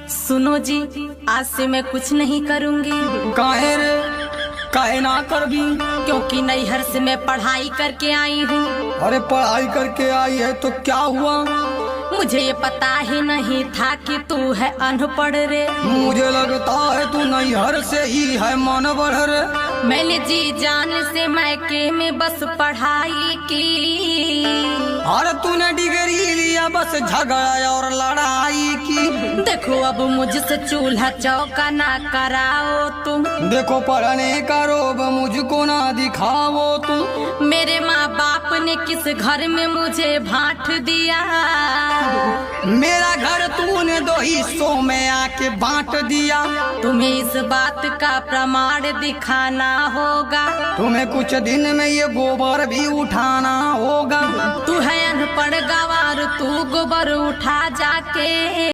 सुनो जी, आज से मैं कुछ नहीं करूंगी। काहे रे, काहे ना कर भी? क्योंकि नैहर से मैं पढ़ाई करके आई हूँ। अरे पढ़ाई करके आई है तो क्या हुआ? मुझे ये पता ही नहीं था कि तू है अनपढ़ रे। मुझे लगता है तू नैहर से ही है मन बढ़ रे। मैंने जी जान से मैके में बस पढ़ाई की। अरे तूने डिग्री लिया बस झगड़ा और लड़ाई की। देखो अब मुझसे चूल्हा चौका ना कराओ तुम। देखो पढ़ने का रोब मुझको ना दिखाओ तुम। मेरे माँ बाप ने किस घर में मुझे बांट दिया। मेरा घर तूने 2 हिस्सों में आके बांट दिया। तुम्हें इस बात का प्रमाण दिखाना होगा। तुम्हें कुछ दिन में ये गोबर भी उठाना होगा। तू है अनपढ़ गवार, तू गोबर उठा जाके।